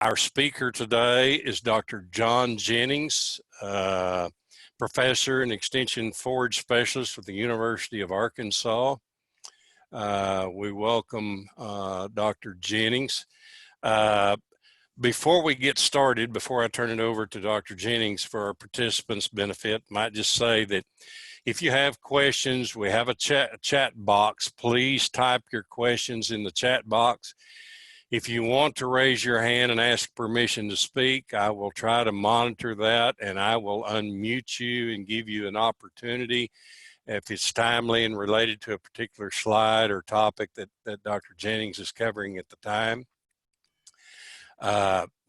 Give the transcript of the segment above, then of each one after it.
Our speaker today is Dr. John Jennings, professor and extension forage specialist with the University of Arkansas. We welcome Dr. Jennings. Before we get started, before I turn it over to Dr. Jennings for our participants' benefit, I might just say that if you have questions, we have a chat box. Please type your questions in the chat box. If you want to raise your hand and ask permission to speak, I will try to monitor that and I will unmute you and give you an opportunity if it's timely and related to a particular slide or topic that Dr. Jennings is covering at the time.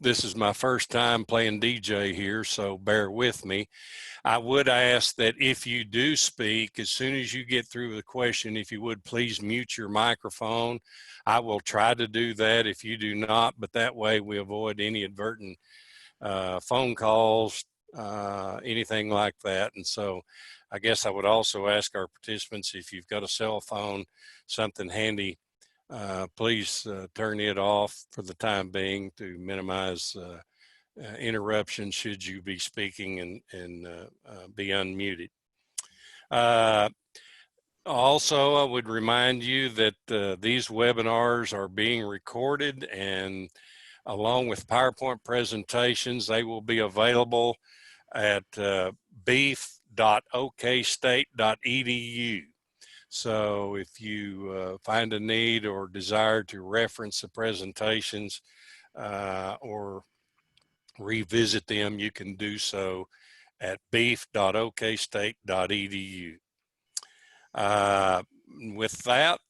This is my first time playing DJ here, so bear with me. I would ask that if you do speak, as soon as you get through the question, if you would please mute your microphone. I will try to do that if you do not, but that way we avoid any inadvertent phone calls, anything like that. And so I guess I would also ask our participants, if you've got a cell phone, something handy, please turn it off for the time being to minimize interruption should you be speaking and be unmuted. Also, I would remind you that these webinars are being recorded, and along with PowerPoint presentations, they will be available at beef.okstate.edu. So if you find a need or desire to reference the presentations or revisit them, you can do so at beef.okstate.edu. With that,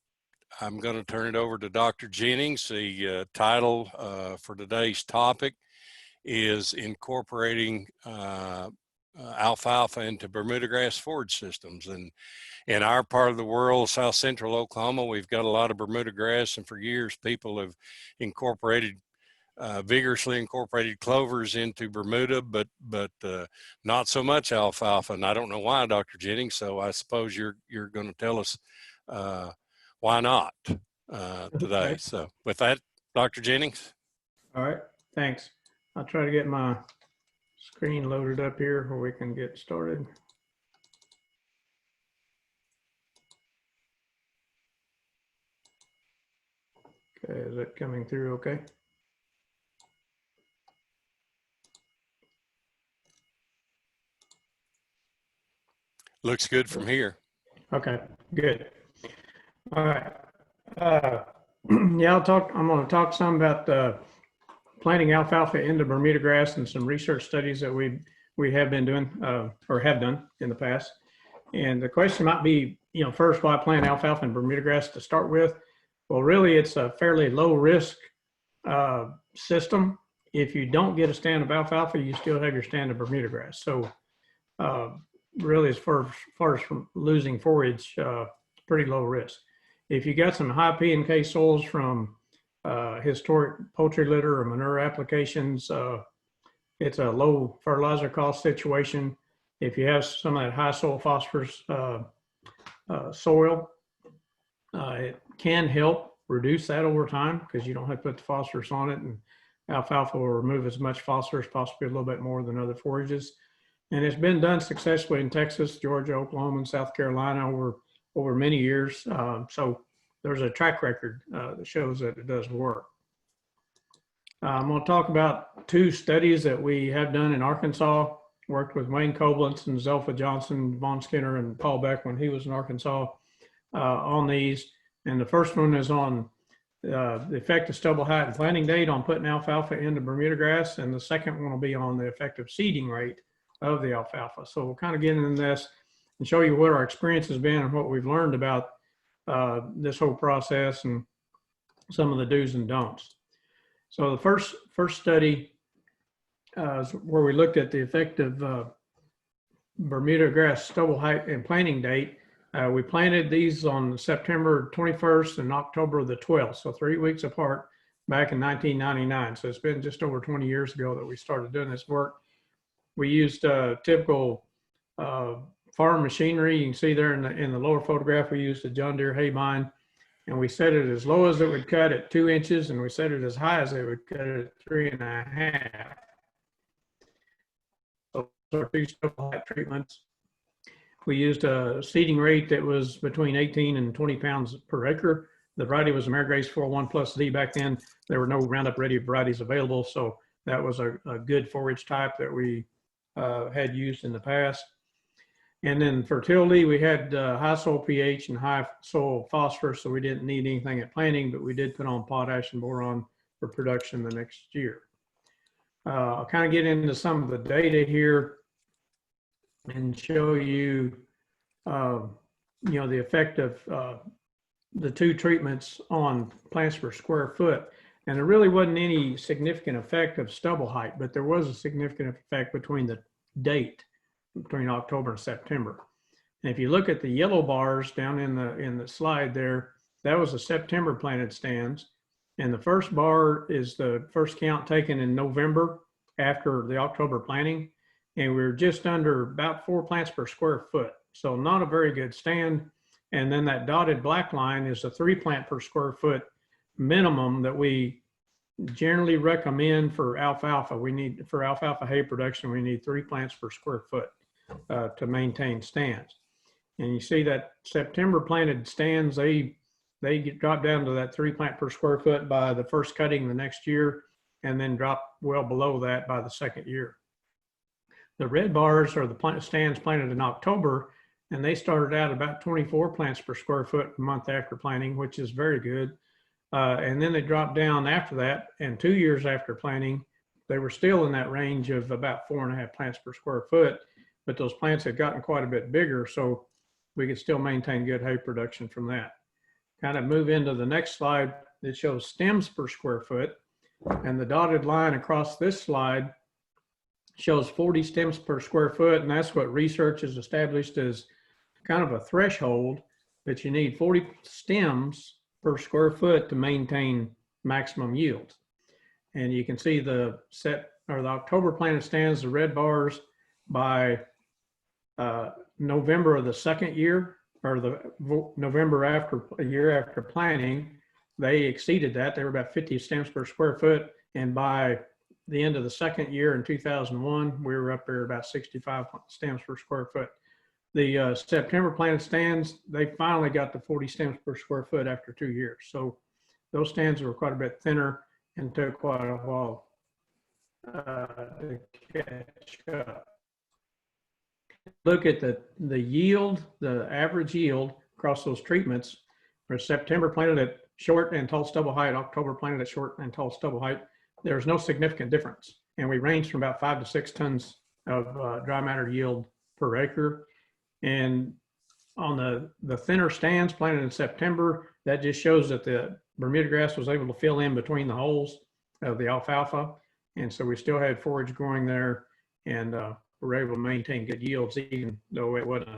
I'm going to turn it over to Dr. Jennings. The title for today's topic is Incorporating Alfalfa into Bermudagrass Forage Systems. And in our part of the world, South Central Oklahoma, we've got a lot of Bermudagrass, and for years people have vigorously incorporated clovers into Bermuda, but not so much alfalfa. And I don't know why, Dr. Jennings, so I suppose you're going to tell us why not today. Okay. So with that, Dr. Jennings. All right, thanks. I'll try to get my screen loaded up here where we can get started. Okay, is it coming through okay? Looks good from here. Okay, good. All right. Yeah, I'm going to talk some about planting alfalfa into Bermuda grass and some research studies that we have been doing or have done in the past. And the question might be, first, why plant alfalfa and Bermuda grass to start with? Well, really, it's a fairly low risk system. If you don't get a stand of alfalfa, you still have your stand of Bermuda grass. So really, as far as from losing forage, pretty low risk. If you got some high P and K soils from historic poultry litter or manure applications, it's a low fertilizer cost situation. If you have some of that high soil phosphorus soil, it can help reduce that over time because you don't have to put the phosphorus on it, and alfalfa will remove as much phosphorus, possibly a little bit more than other forages. And it's been done successfully in Texas, Georgia, Oklahoma, and South Carolina over many years. So there's a track record that shows that it does work. I'm going to talk about two studies that we have done in Arkansas. Worked with Wayne Koblentz and Zelpha Johnson, Von Skinner, and Paul Beck when he was in Arkansas on these. And the first one is on the effect of stubble height and planting date on putting alfalfa into Bermuda grass. And the second one will be on the effective seeding rate of the alfalfa. So we'll kind of get into this and show you what our experience has been and what we've learned about this whole process and some of the do's and don'ts. So the first study is where we looked at the effect of Bermuda grass stubble height and planting date. We planted these on September 21st and October the 12th, so 3 weeks apart back in 1999. So it's been just over 20 years ago that we started doing this work. We used typical farm machinery. You can see there in the lower photograph, we used a John Deere Haybine And we set it as low as it would cut at 2 inches, and we set it as high as it would cut at 3.5. So those are 2 stubble height treatments. We used a seeding rate that was between 18 and 20 pounds per acre. The variety was Amerigrace 401 plus D. Back then, there were no Roundup ready varieties available, so that was a good forage type that we had used in the past. And then fertility, we had high soil pH and high soil phosphorus, so we didn't need anything at planting, but we did put on potash and boron for production the next year. I'll kind of get into some of the data here and show you, the effect of the 2 treatments on plants per square foot. And there really wasn't any significant effect of stubble height, but there was a significant effect between the date, between October and September. And if you look at the yellow bars down in the slide there, that was the September planted stands. And the first bar is the first count taken in November after the October planting. And we were just under about 4 plants per square foot. So not a very good stand. And then that dotted black line is a 3 plant per square foot minimum that we generally recommend for alfalfa. For alfalfa hay production, we need 3 plants per square foot to maintain stands. And you see that September planted stands, they drop down to that 3 plant per square foot by the first cutting the next year, and then drop well below that by the second year. The red bars are the stands planted in October, and they started out about 24 plants per square foot a month after planting, which is very good. And then they dropped down after that, and 2 years after planting, they were still in that range of about 4.5 plants per square foot, but those plants had gotten quite a bit bigger, so we could still maintain good hay production from that. Kind of move into the next slide that shows stems per square foot, and the dotted line across this slide shows 40 stems per square foot, and that's what research has established as kind of a threshold that you need 40 stems per square foot to maintain maximum yield. And you can see the October planted stands, the red bars, by November of the second year, or the November after a year after planting, they exceeded that. They were about 50 stems per square foot. And by the end of the second year in 2001, we were up there about 65 stems per square foot. The September planted stands, they finally got to 40 stems per square foot after 2 years. So those stands were quite a bit thinner and took quite a while to catch up. Look at the yield, the average yield across those treatments. For September planted at short and tall stubble height, October planted at short and tall stubble height, there's no significant difference. And we range from about 5 to 6 tons of dry matter yield per acre. And on the thinner stands planted in September, that just shows that the Bermuda grass was able to fill in between the holes of the alfalfa. And so we still had forage growing there, and were able to maintain good yields, even though it wasn't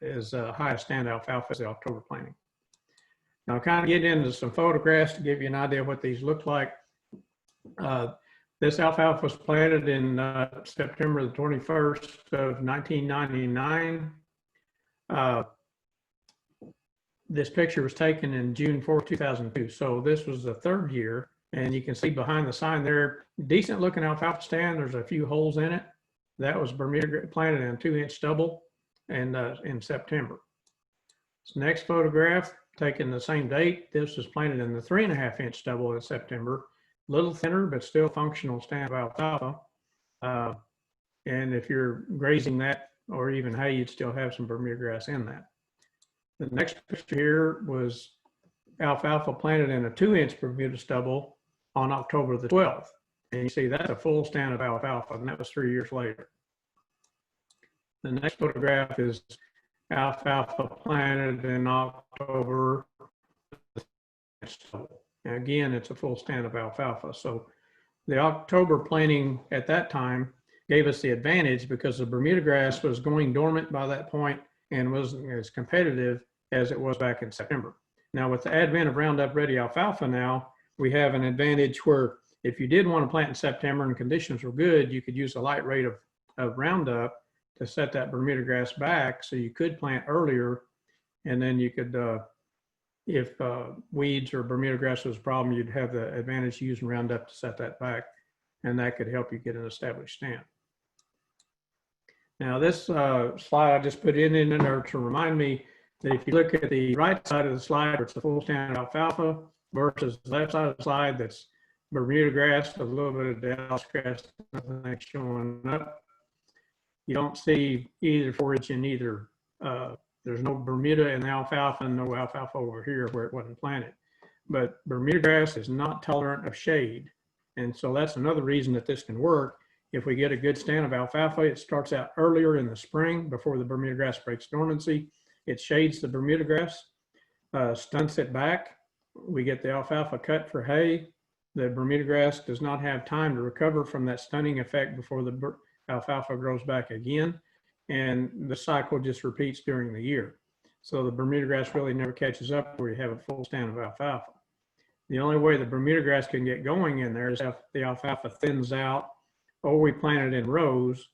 as high a stand alfalfa as the October planting. Now I'll kind of get into some photographs to give you an idea of what these look like. This alfalfa was planted in September the 21st of 1999. This picture was taken in June 4, 2002. So this was the 3rd year. And you can see behind the sign there, decent looking alfalfa stand. There's a few holes in it. That was Bermuda planted in 2-inch stubble and in September. This next photograph taken the same date. This was planted in the 3.5-inch stubble in September. A little thinner, but still functional stand of alfalfa. And if you're grazing that or even hay, you'd still have some Bermuda grass in that. The next picture here was alfalfa planted in a 2-inch Bermuda stubble on October the 12th. And you see that's a full stand of alfalfa, and that was 3 years later. The next photograph is alfalfa planted in October. And again, it's a full stand of alfalfa. So the October planting at that time gave us the advantage because the Bermuda grass was going dormant by that point and wasn't as competitive as it was back in September. Now with the advent of Roundup Ready alfalfa now, we have an advantage where if you did want to plant in September and conditions were good, you could use a light rate of Roundup to set that Bermuda grass back so you could plant earlier, and then you could if weeds or Bermuda grass was a problem, you'd have the advantage of using Roundup to set that back, and that could help you get an established stand. Now this slide, I just put in there to remind me that if you look at the right side of the slide, where it's the full stand alfalfa, versus the left side of the slide, that's Bermuda grass, a little bit of Dallas grass, nothing showing up. You don't see either forage in either. There's no Bermuda in the alfalfa and no alfalfa over here where it wasn't planted. But Bermuda grass is not tolerant of shade. And so that's another reason that this can work. If we get a good stand of alfalfa, it starts out earlier in the spring before the Bermuda grass breaks dormancy. It shades the Bermuda grass, stunts it back. We get the alfalfa cut for hay. The Bermuda grass does not have time to recover from that stunting effect before the alfalfa grows back again. And the cycle just repeats during the year. So the Bermuda grass really never catches up where you have a full stand of alfalfa. The only way the Bermuda grass can get going in there is if the alfalfa thins out, or we plant it in rows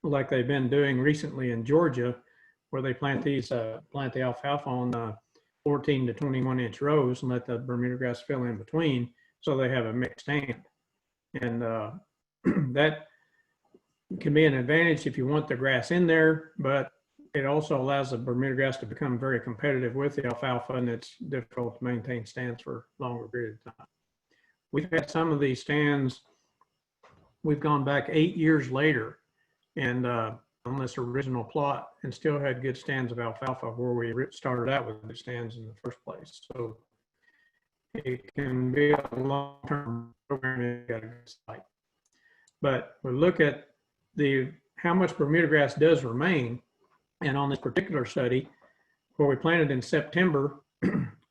like they've been doing recently in Georgia, where they plant these, plant the alfalfa on 14 to 21 inch rows and let the Bermuda grass fill in between, so they have a mixed stand. And that can be an advantage if you want the grass in there, but it also allows the Bermuda grass to become very competitive with the alfalfa, and it's difficult to maintain stands for a longer period of time. We've had some of these stands, we've gone back 8 years later and on this original plot, and still had good stands of alfalfa where we started out with the stands in the first place. So it can be a long-term program if you got a good site. But we look at how much Bermuda grass does remain, and on this particular study, where we planted in September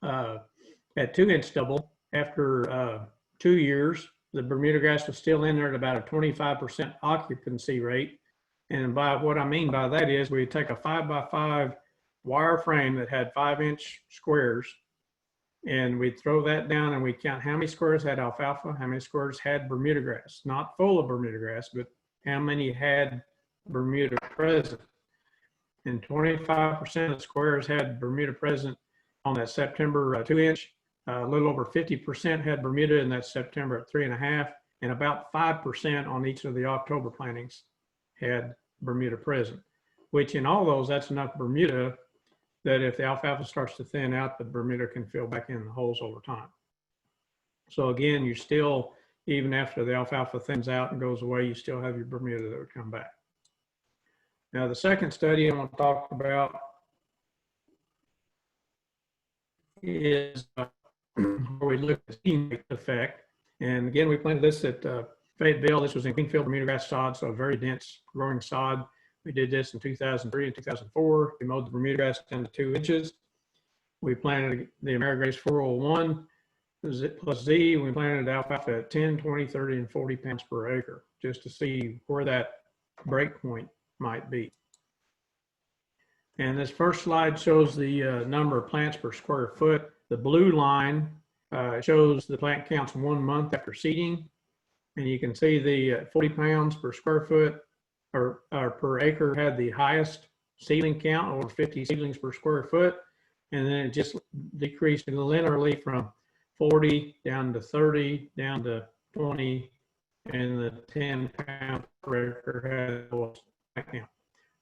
at 2-inch stubble, after 2 years, the Bermuda grass was still in there at about a 25% occupancy rate. And by what I mean by that is we take a 5x5 wire frame that had 5-inch squares, and we'd throw that down and we'd count how many squares had alfalfa, how many squares had Bermuda grass, not full of Bermuda grass, but how many had Bermuda present. And 25% of the squares had Bermuda present on that September 2-inch. A little over 50% had Bermuda in that September at 3.5, and about 5% on each of the October plantings had Bermuda present, which in all those, that's enough Bermuda that if the alfalfa starts to thin out, the Bermuda can fill back in the holes over time. So again, you still, even after the alfalfa thins out and goes away, you still have your Bermuda that would come back. Now, the second study I want to talk about is where we look at the seeding rate effect. And again, we planted this at Fayetteville. This was in Greenfield Bermuda grass sod, so a very dense growing sod. We did this in 2003 and 2004. We mowed the Bermuda grass down to 2 inches. We planted the Amerigrass 401 plus Z. We planted alfalfa at 10, 20, 30, and 40 pounds per acre, just to see where that break point might be. And this first slide shows the number of plants per square foot. The blue line shows the plant counts 1 month after seeding. And you can see the 40 pounds per square foot or per acre had the highest seedling count, over 50 seedlings per square foot. And then it just decreased linearly from 40 down to 30, down to 20, and the 10 pound per acre had the lowest plant count.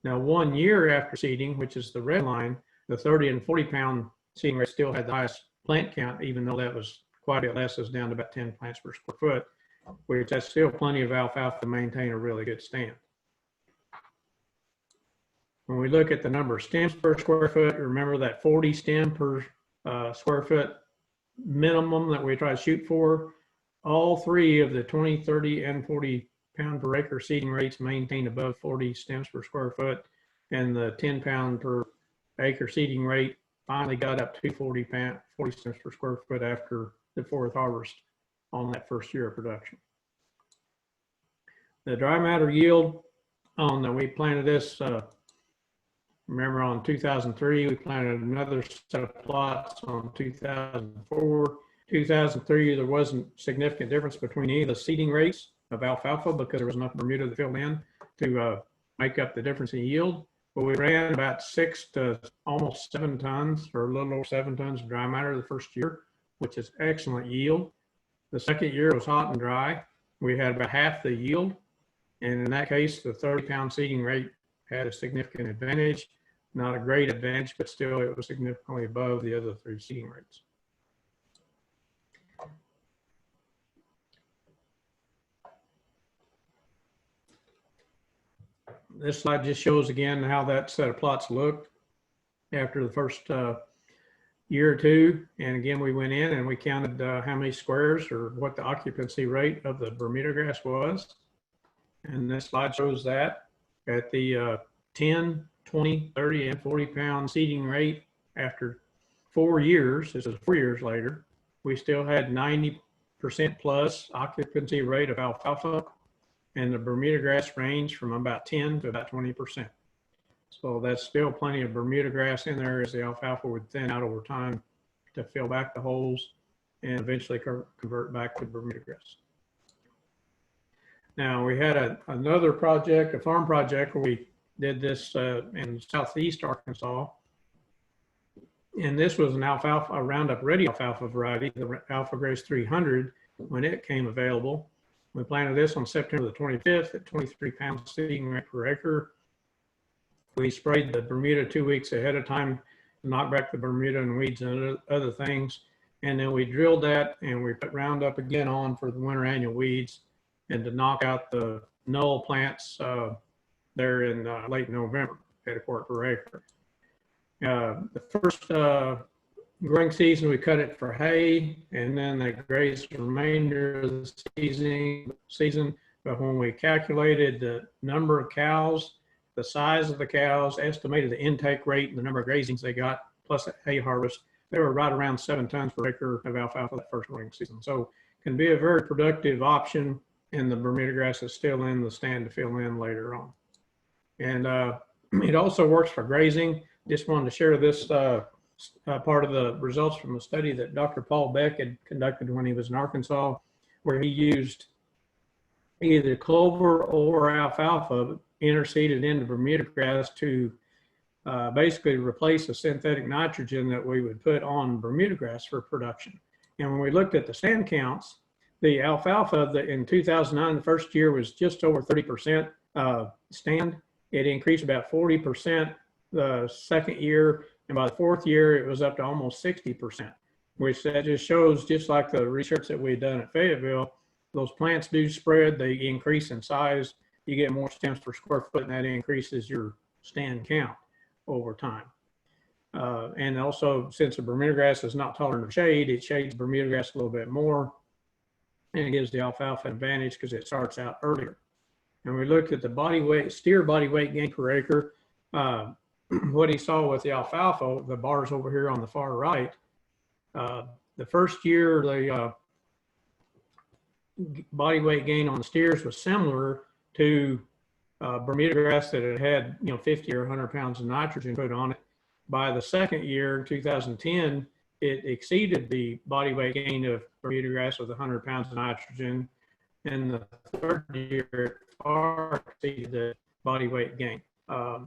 Now, 1 year after seeding, which is the red line, the 30 and 40 pound seeding rate still had the highest plant count, even though that was quite a bit less, was down to about 10 plants per square foot, which that's still plenty of alfalfa to maintain a really good stand. When we look at the number of stems per square foot, remember that 40 stem per square foot minimum that we try to shoot for. All three of the 20, 30, and 40 pound per acre seeding rates maintained above 40 stems per square foot, and the 10 pound per acre seeding rate finally got up to 40 stems per square foot after the fourth harvest on that first year of production. The dry matter yield we planted this, remember on 2003, we planted another set of plots on 2004. 2003, there wasn't significant difference between any of the seeding rates of alfalfa because there was enough Bermuda that filled in to make up the difference in yield. but we ran about 6 to almost 7 tons, or a little over 7 tons of dry matter the first year, which is excellent yield. The second year was hot and dry. We had about half the yield. And in that case, the 30-pound seeding rate had a significant advantage. Not a great advantage, but still it was significantly above the other 3 seeding rates. This slide just shows again how that set of plots looked after the first year or two. And again, we went in and we counted how many squares or what the occupancy rate of the Bermuda grass was. And this slide shows that at the 10, 20, 30, and 40-pound seeding rate after 4 years, this is 4 years later, we still had 90% plus occupancy rate of alfalfa, and the Bermuda grass ranged from about 10 to about 20%. So that's still plenty of Bermuda grass in there as the alfalfa would thin out over time to fill back the holes and eventually convert back to Bermuda grass. Now we had another project, a farm project, where we did this in southeast Arkansas. And this was an alfalfa, a Roundup ready alfalfa variety, the Alpha Grace 300, when it came available. We planted this on September the 25th at 23 pounds seeding rate per acre. We sprayed the Bermuda 2 weeks ahead of time to knock back the Bermuda and weeds and other things. And then we drilled that and we put Roundup again on for the winter annual weeds and to knock out the null plants there in late November at a quart per acre. The first growing season, we cut it for hay, and then they grazed the remainder of the season. But when we calculated the number of cows, the size of the cows, estimated the intake rate, and the number of grazings they got, plus hay harvest, they were right around 7 tons per acre of alfalfa that first growing season. So can be a very productive option, and the Bermuda grass is still in the stand to fill in later on. And it also works for grazing. Just wanted to share this part of the results from a study that Dr. Paul Beck had conducted when he was in Arkansas, where he used either clover or alfalfa interseeded into Bermuda grass to basically replace the synthetic nitrogen that we would put on Bermuda grass for production. And when we looked at the stand counts, the alfalfa that in 2009, the first year was just over 30% stand. It increased about 40% the second year, and by the fourth year, it was up to almost 60%, which that just shows, just like the research that we've done at Fayetteville, those plants do spread, they increase in size, you get more stems per square foot, and that increases your stand count over time. And also, since the Bermuda grass is not tolerant of shade, it shades Bermuda grass a little bit more, and it gives the alfalfa advantage because it starts out earlier. And we looked at the body weight, steer body weight gain per acre. What he saw with the alfalfa, the bars over here on the far right, the first year, the body weight gain on the steers was similar to Bermuda grass that had 50 or 100 pounds of nitrogen put on it. By the second year, 2010, it exceeded the body weight gain of Bermuda grass with 100 pounds of nitrogen. And the third year, it far exceeded the body weight gain.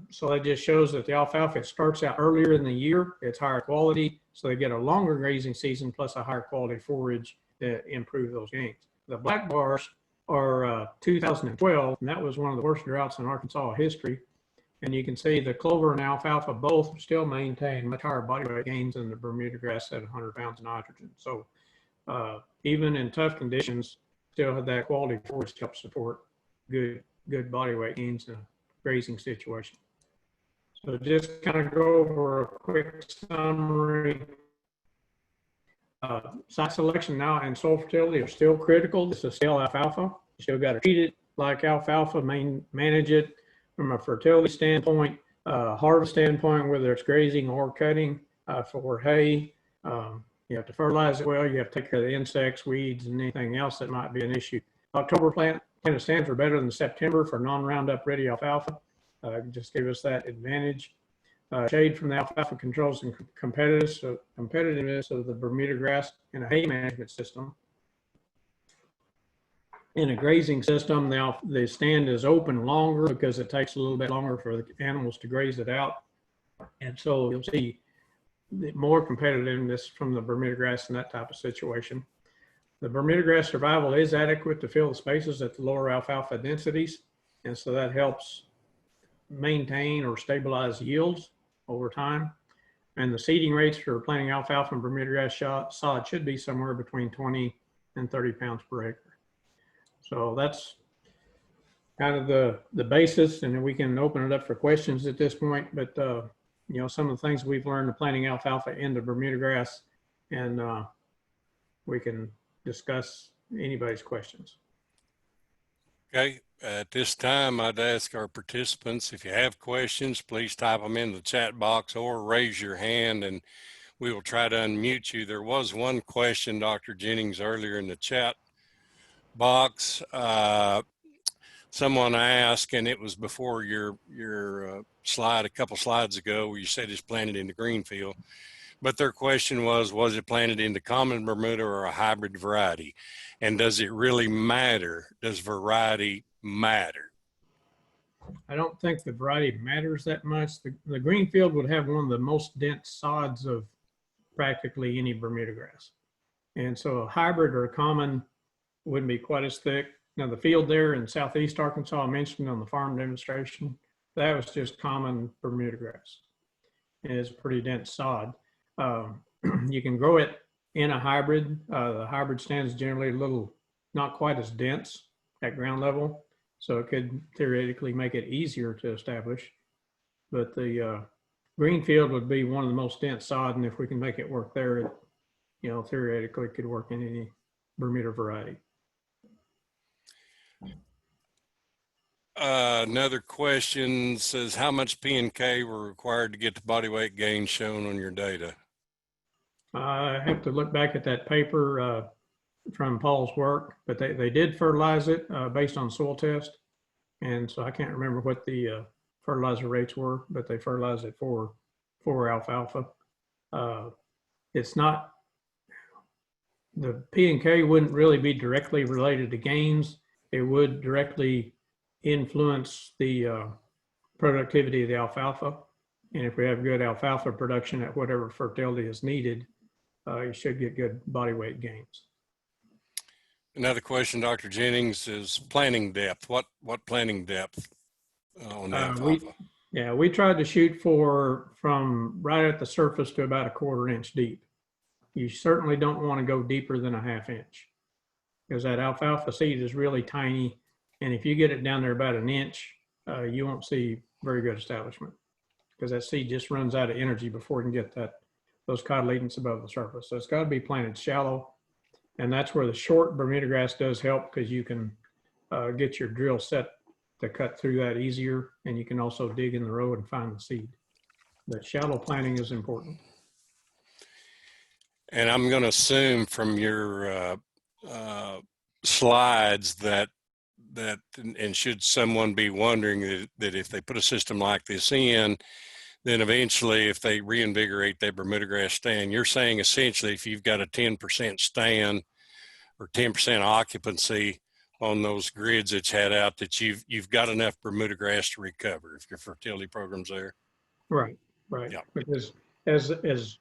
So that just shows that the alfalfa, it starts out earlier in the year, it's higher quality, so they get a longer grazing season plus a higher quality forage to improve those gains. The black bars are 2012, and that was one of the worst droughts in Arkansas history. And you can see the clover and alfalfa both still maintain much higher body weight gains than the Bermuda grass at 100 pounds of nitrogen. So even in tough conditions, still have that quality forage to help support good body weight gains in a grazing situation. So just kind of go over a quick summary. Site selection now and soil fertility are still critical. This is still alfalfa. You still got to treat it like alfalfa, manage it from a fertility standpoint, harvest standpoint, whether it's grazing or cutting for hay. You have to fertilize it well. You have to take care of the insects, weeds, and anything else that might be an issue. October plant stands are better than September for non-Roundup ready alfalfa. Just give us that advantage. Shade from the alfalfa controls and competitiveness of the Bermuda grass in a hay management system. In a grazing system, the stand is open longer because it takes a little bit longer for the animals to graze it out. And so you'll see more competitiveness from the Bermuda grass in that type of situation. The Bermuda grass survival is adequate to fill the spaces at the lower alfalfa densities. And so that helps maintain or stabilize yields over time. And the seeding rates for planting alfalfa and Bermuda grass sod should be somewhere between 20 and 30 pounds per acre. So that's kind of the basis, and then we can open it up for questions at this point. But you know, some of the things we've learned of planting alfalfa into Bermuda grass, and we can discuss anybody's questions. Okay, at this time, I'd ask our participants, if you have questions, please type them in the chat box or raise your hand and we will try to unmute you. There was one question, Dr. Jennings, earlier in the chat box. Someone asked, and it was before your slide a couple slides ago where you said it's planted in the green field. But their question was it planted into common Bermuda or a hybrid variety? And does it really matter? Does variety matter? I don't think the variety matters that much. The green field would have one of the most dense sods of practically any Bermuda grass. And so a hybrid or a common wouldn't be quite as thick. Now the field there in southeast Arkansas I mentioned on the farm demonstration, that was just common Bermuda grass. And it's pretty dense sod. You can grow it in a hybrid. The hybrid stands generally a little, not quite as dense at ground level. So it could theoretically make it easier to establish. But the green field would be one of the most dense sod. And if we can make it work there, it, you know, theoretically it could work in any Bermuda variety. Another question says, how much P and K were required to get the body weight gain shown on your data? I have to look back at that paper from Paul's work, but they did fertilize it based on soil test. And so I can't remember what the fertilizer rates were, but they fertilized it for alfalfa. It's not, the P and K wouldn't really be directly related to gains. It would directly influence the productivity of the alfalfa. And if we have good alfalfa production at whatever fertility is needed, you should get good body weight gains. Another question, Dr. Jennings, is planting depth. What planting depth on the alfalfa? We tried to shoot for from right at the surface to about a 1/4 inch deep. You certainly don't want to go deeper than a 1/2 inch because that alfalfa seed is really tiny. And if you get it down there about 1 inch, you won't see very good establishment because that seed just runs out of energy before it can get those cotyledons above the surface. So it's got to be planted shallow. And that's where the short Bermuda grass does help because you can get your drill set to cut through that easier. And you can also dig in the row and find the seed. But shallow planting is important. And I'm going to assume from your slides that and should someone be wondering that if they put a system like this in, then eventually if they reinvigorate their Bermuda grass stand, you're saying essentially if you've got a 10% stand or 10% occupancy on those grids that you had out, that you've got enough Bermuda grass to recover if your fertility program's there. Right. Yep. Because as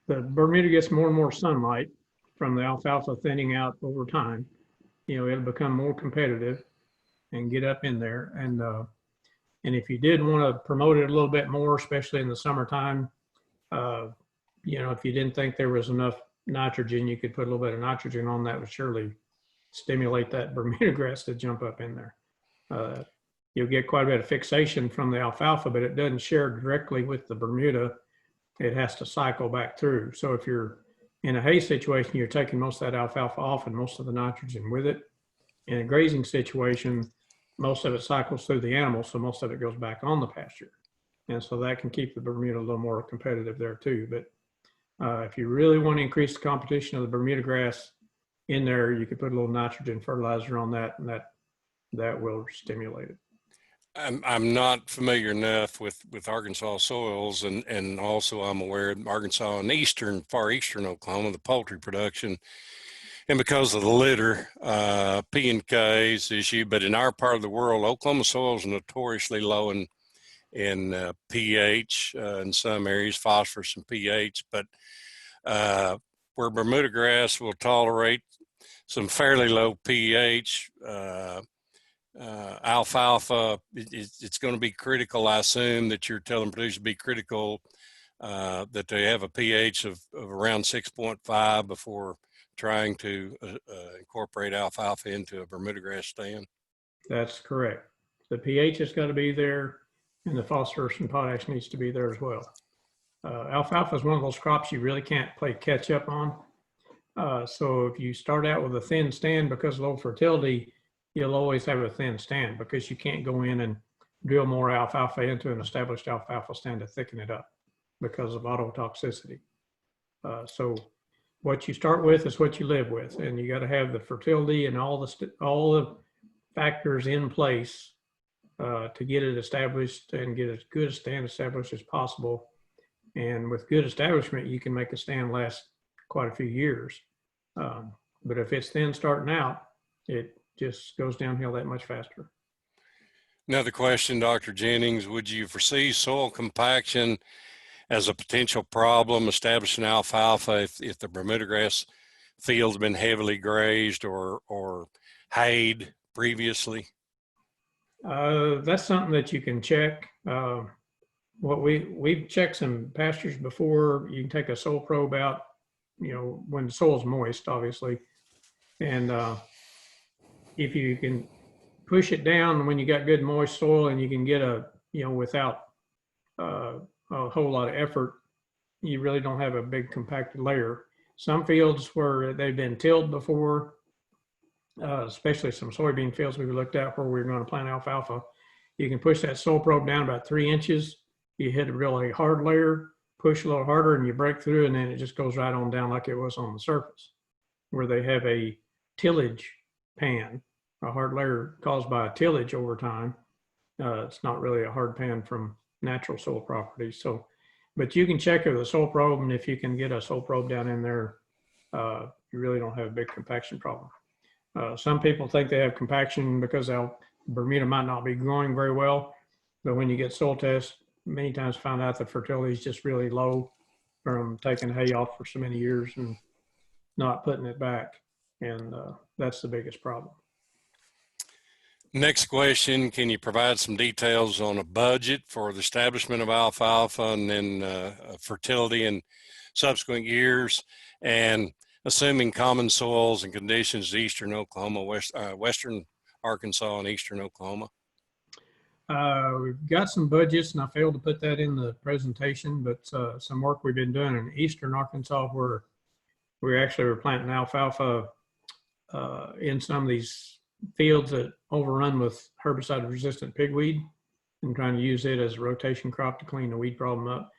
the Bermuda gets more and more sunlight from the alfalfa thinning out over time, you know, it'll become more competitive and get up in there. And if you did want to promote it a little bit more, especially in the summertime, you know, if you didn't think there was enough nitrogen, you could put a little bit of nitrogen on that would surely stimulate that Bermuda grass to jump up in there. You'll get quite a bit of fixation from the alfalfa, but it doesn't share directly with the Bermuda. It has to cycle back through. So if you're in a hay situation, you're taking most of that alfalfa off and most of the nitrogen with it. In a grazing situation, most of it cycles through the animal, so most of it goes back on the pasture. And so that can keep the Bermuda a little more competitive there too. But if you really want to increase the competition of the Bermuda grass in there, you could put a little nitrogen fertilizer on that, and that will stimulate it. I'm not familiar enough with Arkansas soils, and also I'm aware of Arkansas and far eastern Oklahoma, the poultry production And because of the litter, P&K's issue, but in our part of the world, Oklahoma soil is notoriously low in pH in some areas, phosphorus and pH, but where Bermuda grass will tolerate some fairly low pH, alfalfa, it's going to be critical. I assume that you're telling producers to be critical that they have a pH of around 6.5 before trying to incorporate alfalfa into a Bermuda grass stand. That's correct. The pH has got to be there, and the phosphorus and potash needs to be there as well. Alfalfa is one of those crops you really can't play catch up on. So if you start out with a thin stand because of low fertility, you'll always have a thin stand because you can't go in and drill more alfalfa into an established alfalfa stand to thicken it up because of autotoxicity. So what you start with is what you live with, and you got to have the fertility and all the factors in place to get it established and get as good a stand established as possible. And with good establishment, you can make a stand last quite a few years. But if it's thin starting out, it just goes downhill that much faster. Another question, Dr. Jennings, would you foresee soil compaction as a potential problem establishing alfalfa if the Bermuda grass field's been heavily grazed or hayed previously? That's something that you can check. What we've checked some pastures before. You can take a soil probe out, when the soil's moist, obviously, and if you can push it down when you got good moist soil and you can get without a whole lot of effort, you really don't have a big compacted layer. Some fields where they've been tilled before, especially some soybean fields we looked at where we were going to plant alfalfa, you can push that soil probe down about 3 inches. You hit a really hard layer, push a little harder, and you break through, and then it just goes right on down like it was on the surface. Where they have a tillage pan, a hard layer caused by a tillage over time. It's not really a hard pan from natural soil properties. So, but you can check it with a soil probe, and if you can get a soil probe down in there, you really don't have a big compaction problem. Some people think they have compaction because Bermuda might not be growing very well, but when you get soil tests, many times find out the fertility is just really low from taking hay off for so many years and not putting it back. And that's the biggest problem. Next question, can you provide some details on a budget for the establishment of alfalfa and then fertility in subsequent years, and assuming common soils and conditions in eastern Oklahoma, western Arkansas and eastern Oklahoma? We've got some budgets, and I failed to put that in the presentation, but some work we've been doing in eastern Arkansas where we actually were planting alfalfa in some of these fields that overrun with herbicide-resistant pigweed and trying to use it as a rotation crop to clean the weed problem up.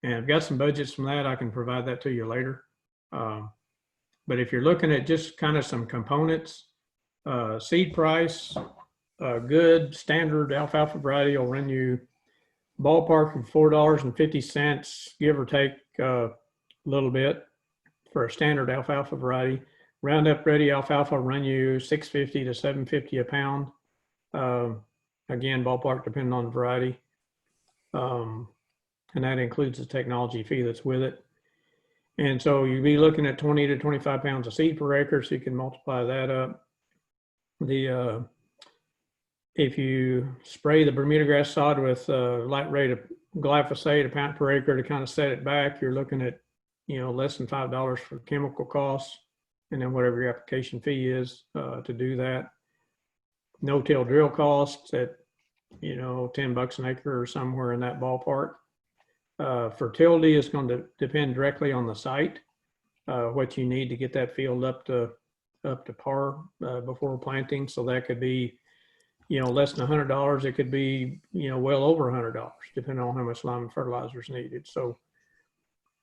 And I've got some budgets from that. I can provide that to you later. But if you're looking at just kind of some components, seed price, a good standard alfalfa variety will run you ballpark of $4.50, give or take a little bit for a standard alfalfa variety. Roundup ready alfalfa will run you $6.50 to $7.50 a pound. Again, ballpark depending on the variety. And that includes the technology fee that's with it. And so you'd be looking at 20 to 25 pounds of seed per acre, so you can multiply that up. If you spray the Bermuda grass sod with light rate of glyphosate, a pound per acre to kind of set it back, you're looking at less than $5 for chemical costs, and then whatever your application fee is to do that. No-till drill costs at $10 an acre or somewhere in that ballpark. Fertility is going to depend directly on the site, what you need to get that field up to par before planting. So that could be less than $100. It could be well over $100 depending on how much lime and fertilizer is needed. So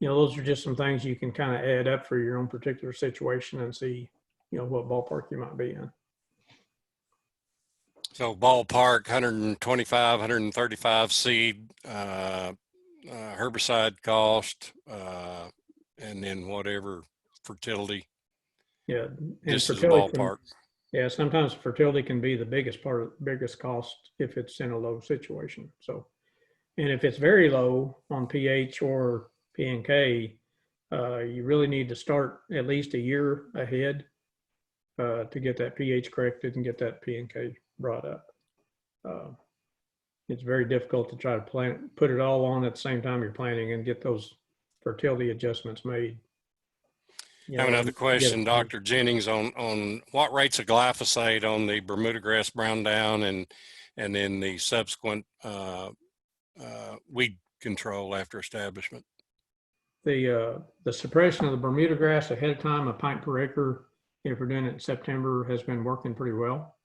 those are just some things you can kind of add up for your own particular situation and see what ballpark you might be in. So ballpark 125, 135 seed, herbicide cost, and then whatever fertility Yeah, and Just as a fertility can, ballpark. yeah, sometimes fertility can be the biggest cost if it's in a low situation. So, and if it's very low on pH or P and K, you really need to start at least a year ahead to get that pH corrected and get that P and K brought up. Uh, it's very difficult to try to put it all on at the same time you're planting and get those fertility adjustments made. I have another question, Dr. Jennings, on what rates of glyphosate on the Bermudagrass brown down and then the subsequent weed control after establishment. The suppression of the Bermuda grass ahead of time, a pint per acre, if we're doing it in September, has been working pretty well.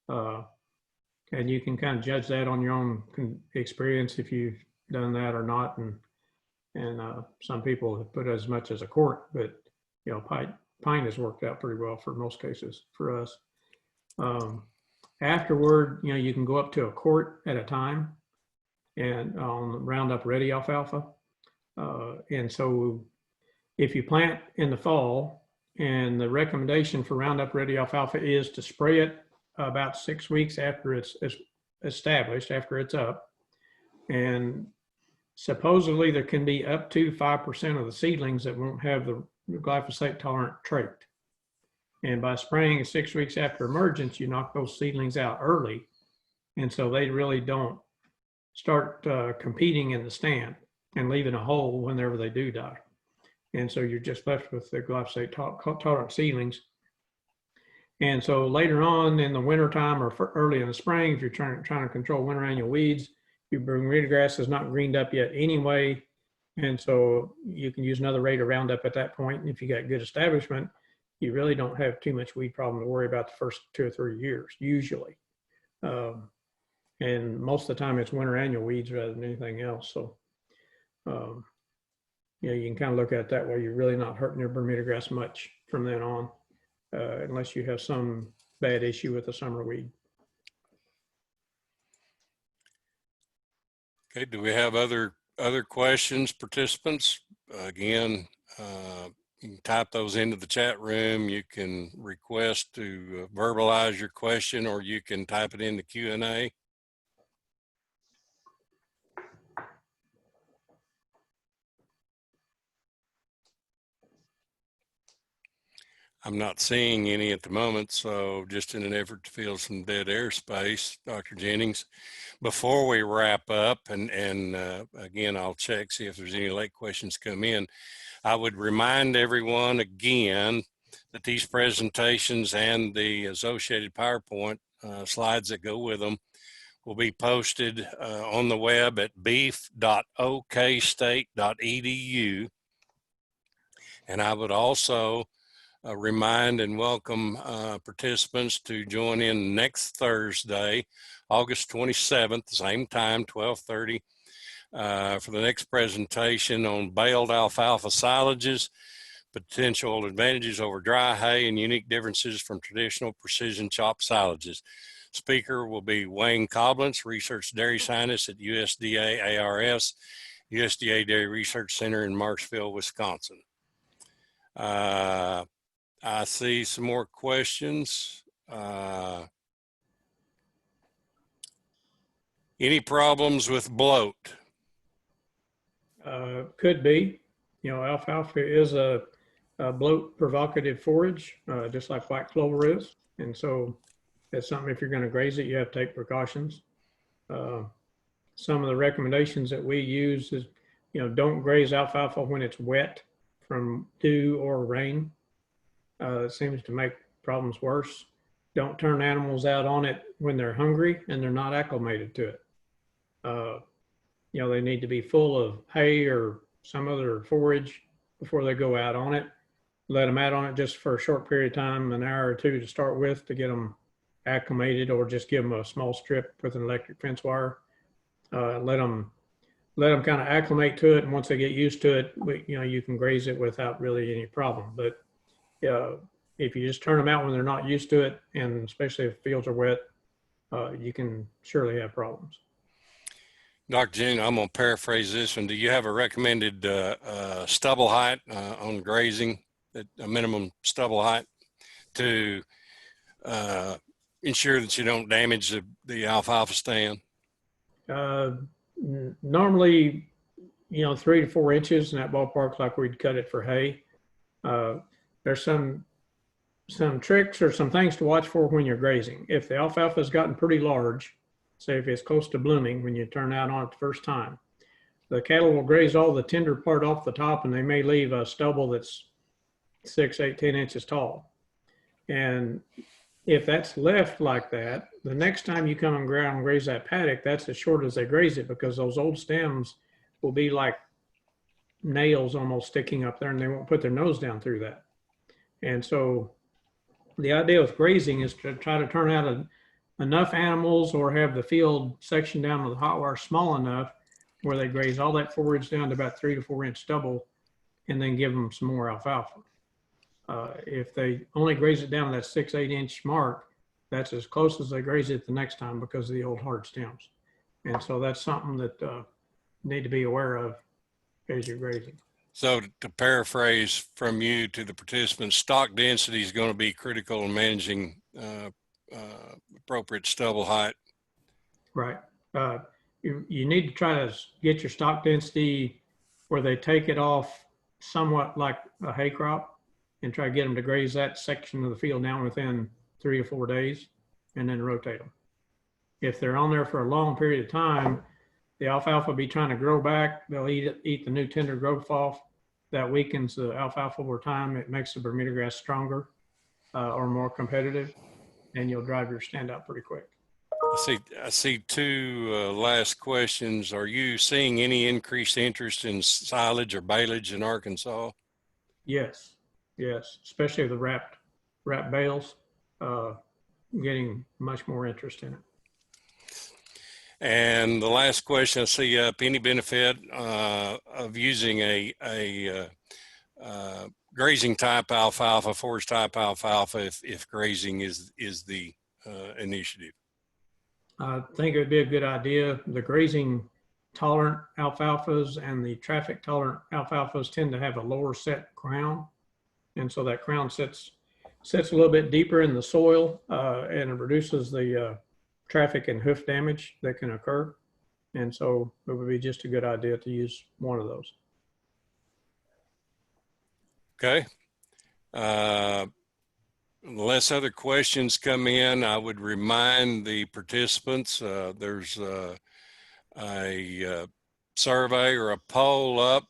And you can kind of judge that on your own experience if you've done that or not. And some people have put as much as a quart, but pint has worked out pretty well for most cases for us. Afterward, you can go up to a quart at a time and on Roundup Ready alfalfa. And so if you plant in the fall, and the recommendation for Roundup Ready alfalfa is to spray it about 6 weeks after it's established, after it's up. And supposedly there can be up to 5% of the seedlings that won't have the glyphosate tolerant trait. And by spraying 6 weeks after emergence, you knock those seedlings out early. And so they really don't start competing in the stand and leaving a hole whenever they do die. And so you're just left with the glyphosate tolerant seedlings. And so later on in the wintertime or early in the spring, if you're trying to control winter annual weeds, your Bermudagrass is not greened up yet anyway. And so you can use another rate of Roundup at that point. And if you got good establishment, you really don't have too much weed problem to worry about the first 2 or 3 years, usually. And most of the time it's winter annual weeds rather than anything else. So, you can kind of look at it that way. You're really not hurting your Bermudagrass much from then on, unless you have some bad issue with the summer weed. Okay, do we have other questions, participants? Again, you can type those into the chat room. You can request to verbalize your question, or you can type it in the Q&A. I'm not seeing any at the moment, so just in an effort to fill some dead air space, Dr. Jennings, before we wrap up, and again, I'll check, see if there's any late questions come in. I would remind everyone again that these presentations and the associated PowerPoint slides that go with them will be posted on the web at beef.okstate.edu. And I would also remind and welcome participants to join in next Thursday, August 27th, same time, 12:30, for the next presentation on baled alfalfa silages, potential advantages over dry hay, and unique differences from traditional precision chop silages. Speaker will be Wayne Coblentz, Research Dairy Scientist at USDA ARS, USDA Dairy Research Center in Marshville, Wisconsin. I see some more questions. Any problems with bloat? Could be. Alfalfa is a bloat provocative forage, just like white clover is. And so that's something, if you're going to graze it, you have to take precautions. Some of the recommendations that we use is, don't graze alfalfa when it's wet from dew or rain. It seems to make problems worse. Don't turn animals out on it when they're hungry and they're not acclimated to it. They need to be full of hay or some other forage before they go out on it. Let them out on it just for a short period of time, an hour or two to start with, to get them acclimated, or just give them a small strip with an electric fence wire. Let them kind of acclimate to it, and once they get used to it, you can graze it without really any problem. But if you just turn them out when they're not used to it, and especially if fields are wet, you can surely have problems. Dr. Jennings, I'm going to paraphrase this one. Do you have a recommended stubble height on grazing, a minimum stubble height? to ensure that you don't damage the alfalfa stand? Normally, 3 to 4 inches in that ballpark, like we'd cut it for hay. There's some tricks or some things to watch for when you're grazing. If the alfalfa has gotten pretty large, say if it's close to blooming when you turn out on it the first time, the cattle will graze all the tender part off the top, and they may leave a stubble that's 6, 8, 10 inches tall. And if that's left like that, the next time you come and graze that paddock, that's as short as they graze it, because those old stems will be like nails almost sticking up there, and they won't put their nose down through that. And so the idea with grazing is to try to turn out enough animals, or have the field sectioned down with hot wire small enough where they graze all that forage down to about 3 to 4 inch stubble, and then give them some more alfalfa. If they only graze it down to that 6, 8 inch mark, that's as close as they graze it the next time because of the old hard stems. And so that's something that you need to be aware of as you're grazing. So to paraphrase from you to the participants, stock density is going to be critical in managing appropriate stubble height. Right. You need to try to get your stock density where they take it off somewhat like a hay crop, and try to get them to graze that section of the field down within 3 to 4 days, and then rotate them. If they're on there for a long period of time, the alfalfa will be trying to grow back. They'll eat the new tender growth off. That weakens the alfalfa over time. It makes the Bermuda grass stronger or more competitive, and you'll drive your stand out pretty quick. I see two last questions. Are you seeing any increased interest in silage or baleage in Arkansas? Yes, especially the wrapped bales, getting much more interest in it. And the last question I see up, any benefit of using a grazing type alfalfa, forage type alfalfa, if grazing is the initiative? I think it would be a good idea. The grazing tolerant alfalfas and the traffic tolerant alfalfas tend to have a lower set crown. And so that crown sits a little bit deeper in the soil, and it reduces the traffic and hoof damage that can occur. And so it would be just a good idea to use one of those. Okay. Unless other questions come in, I would remind the participants, there's a survey or a poll up.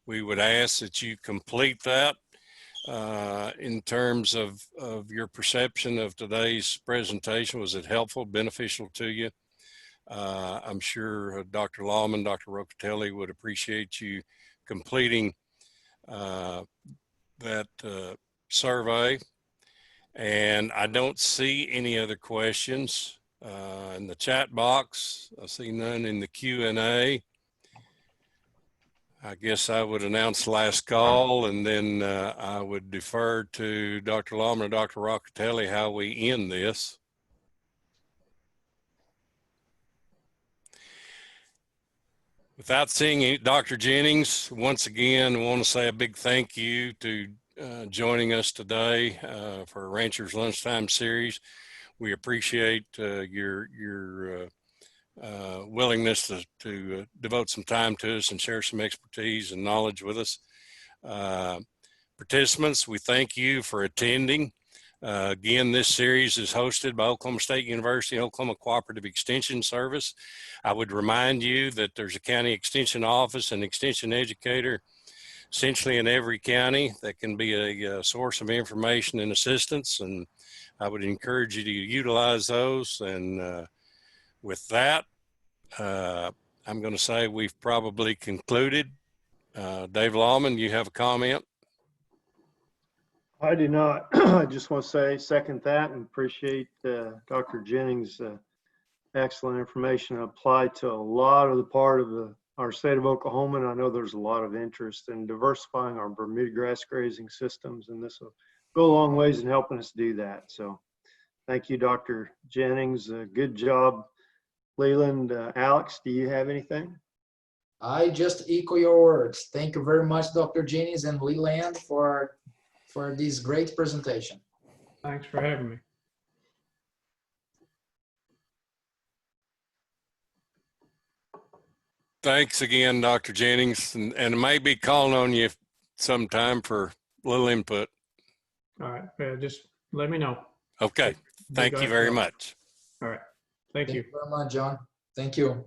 We would ask that you complete that in terms of your perception of today's presentation. Was it helpful, beneficial to you? I'm sure Dr. Lawman, Dr. Rocatelli would appreciate you completing that survey. And I don't see any other questions in the chat box. I see none in the Q&A. I guess I would announce last call, and then I would defer to Dr. Lawman and Dr. Rocatelli how we end this. Without seeing Dr. Jennings, once again, I want to say a big thank you to joining us today for Ranchers Lunchtime series. We appreciate your willingness to devote some time to us and share some expertise and knowledge with us. Participants, we thank you for attending. Again, this series is hosted by Oklahoma State University and Oklahoma Cooperative Extension Service. I would remind you that there's a county extension office and extension educator essentially in every county that can be a source of information and assistance, and I would encourage you to utilize those. And with that, I'm going to say we've probably concluded. Dave Lawman, you have a comment? I do not. I just want to say second that and appreciate Dr. Jennings' excellent information applied to a lot of the part of our state of Oklahoma. And I know there's a lot of interest in diversifying our Bermuda grass grazing systems, and this will go a long ways in helping us do that. So thank you, Dr. Jennings. Good job. Leland, Alex, do you have anything? I just echo your words. Thank you very much, Dr. Jennings and Leland, for for this great presentation. Thanks for having me. Thanks again, Dr. Jennings, and maybe calling on you sometime for a little input. All right, just let me know. Okay, thank you very much. All right, thank you. Thank you very much, John. Thank you.